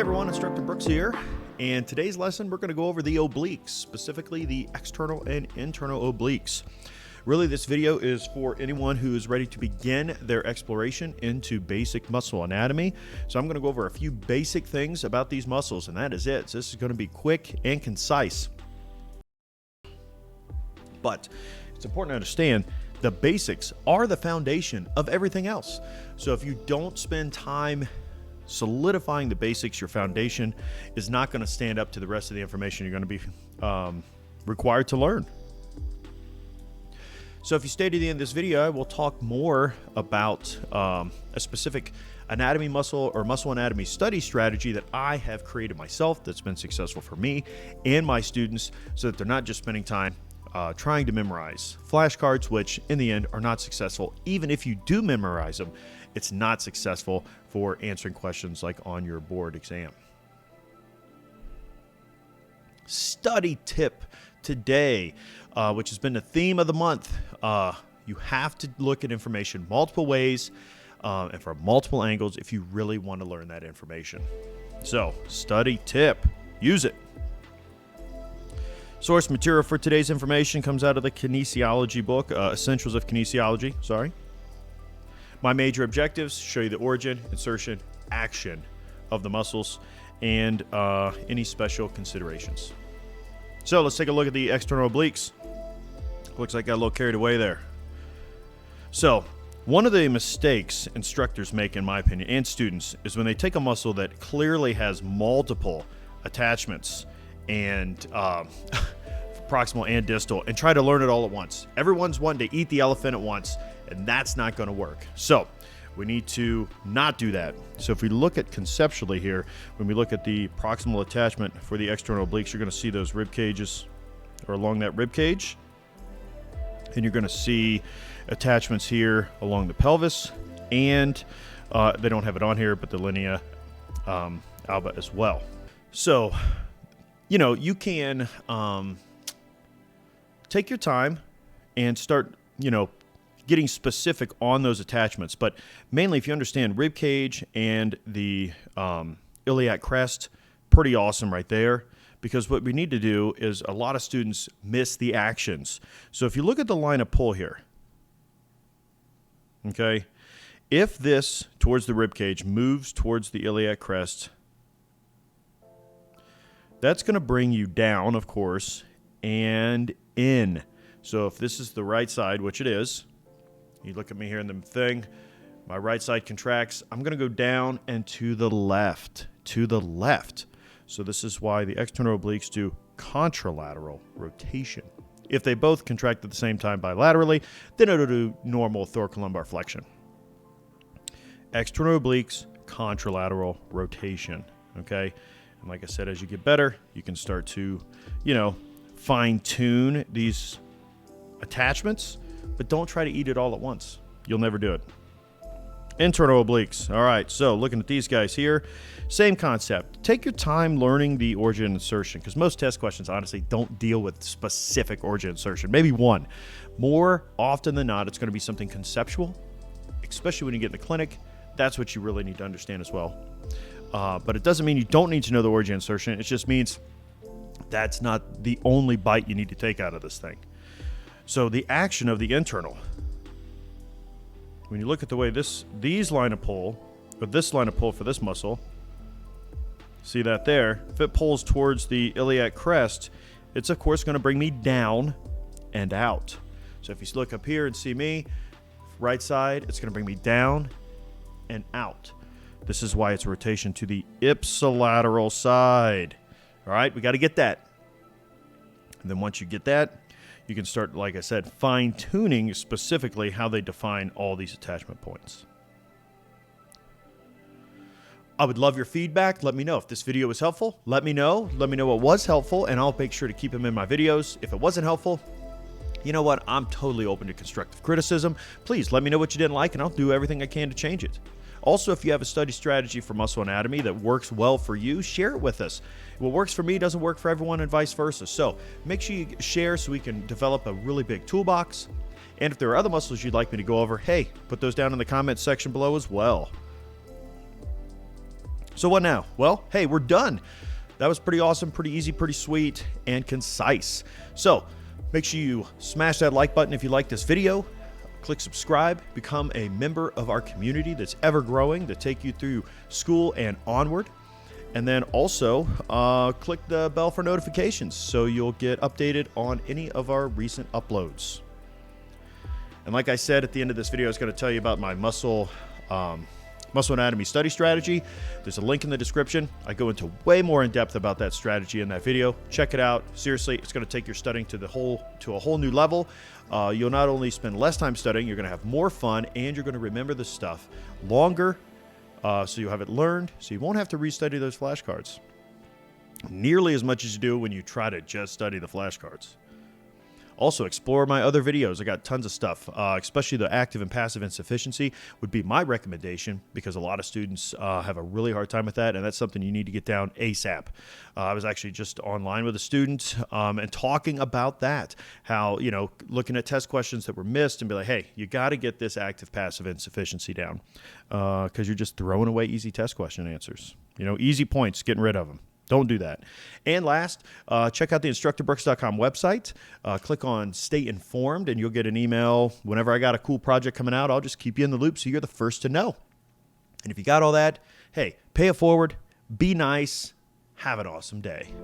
everyone, Instructor Brooks here, and today's lesson we're going to go over the obliques, specifically the external and internal obliques. Really, this video is for anyone who is ready to begin their exploration into basic muscle anatomy. So I'm going to go over a few basic things about these muscles, and that is it. So this is going to be quick and concise. But it's important to understand the basics are the foundation of everything else. So if you don't spend time solidifying the basics, your foundation is not going to stand up to the rest of the information you're going to be required to learn. So if you stay to the end of this video, I will talk more about a specific anatomy muscle or muscle anatomy study strategy that I have created myself that's been successful for me and my students, so that they're not just spending time trying to memorize flashcards, which in the end are not successful. Even if you do memorize them, it's not successful for answering questions like on your board exam. Study tip today, which has been the theme of the month. You have to look at information multiple ways and from multiple angles if you really want to learn that information. So, study tip, use it. Source material for today's information comes out of the kinesiology book, Essentials of Kinesiology, My major objectives: show you the origin, insertion, action of the muscles, and any special considerations. So let's take a look at the external obliques. Looks like I got a little carried away there. So one of the mistakes instructors make, in my opinion, and students, is when they take a muscle that clearly has multiple attachments and proximal and distal and try to learn it all at once. Everyone's wanting to eat the elephant at once, and that's not going to work. So we need to not do that. So if we look at conceptually here, when we look at the proximal attachment for the external obliques, you're going to see those rib cages, or along that rib cage, and you're going to see attachments here along the pelvis, and they don't have it on here, but the linea alba as well. So, you know, you can take your time and start, getting specific on those attachments. But mainly, if you understand rib cage and the iliac crest, pretty awesome right there. Because what we need to do is, a lot of students miss the actions. So if you look at the line of pull here, okay, if this towards the rib cage moves towards the iliac crest, that's going to bring you down, of course, and in. So if this is the right side, which it is, you look at me here in the thing, my right side contracts, I'm going to go down and to the left, So this is why the external obliques do contralateral rotation. If they both contract at the same time bilaterally, then it'll do normal thoracolumbar flexion. External obliques, contralateral rotation, okay? And like I said, as you get better, you can start to, fine-tune these attachments, but don't try to eat it all at once. You'll never do it. Internal obliques. All right, so looking at these guys here, same concept. Take your time learning the origin and insertion, because most test questions, honestly, don't deal with specific origin insertion. Maybe one. More often than not, it's going to be something conceptual, especially when you get in the clinic. That's what you really need to understand as well. But it doesn't mean you don't need to know the origin insertion. It just means that's not the only bite you need to take out of this thing. So the action of the internal, when you look at the way these line of pull, or this line of pull for this muscle, see that there? If it pulls towards the iliac crest, it's of course going to bring me down and out. So if you look up here and see me, right side, it's going to bring me down and out. This is why it's rotation to the ipsilateral side. All right, we got to get that. And then once you get that, you can start, like I said, fine-tuning specifically how they define all these attachment points. I would love your feedback. Let me know if this video was helpful. Let me know what was helpful, and I'll make sure to keep them in my videos. If it wasn't helpful, you know what? I'm totally open to constructive criticism. Please let me know what you didn't like, and I'll do everything I can to change it. Also, if you have a study strategy for muscle anatomy that works well for you, share it with us. What works for me doesn't work for everyone, and vice versa. So make sure you share so we can develop a really big toolbox. And if there are other muscles you'd like me to go over, hey, put those down in the comments section below as well. So what now? Well, hey, we're done. That was pretty awesome, pretty easy, pretty sweet, and concise. So make sure you smash that like button if you like this video. Click subscribe, become a member of our community that's ever growing to take you through school and onward. And then also click the bell for notifications so you'll get updated on any of our recent uploads. And like I said at the end of this video, I was going to tell you about my muscle anatomy study strategy. There's a link in the description. I go into way more in depth about that strategy in that video. Check it out. Seriously, it's going to take your studying to a whole new level. You'll not only spend less time studying, you're going to have more fun, and you're going to remember the stuff longer, so you'll have it learned, so you won't have to restudy those flashcards nearly as much as you do when you try to just study the flashcards. Also, explore my other videos. I got tons of stuff, especially the active and passive insufficiency would be my recommendation because a lot of students have a really hard time with that, and that's something you need to get down ASAP. I was actually just online with a student and talking about that, how, looking at test questions that were missed and be like, hey, you got to get this active passive insufficiency down because you're just throwing away easy test question answers. Easy points, getting rid of them. Don't do that. And last, check out the instructorbrooks.com website. Click on Stay Informed, and you'll get an email whenever I got a cool project coming out. I'll just keep you in the loop so you're the first to know. And if you got all that, hey, pay it forward, be nice, have an awesome day.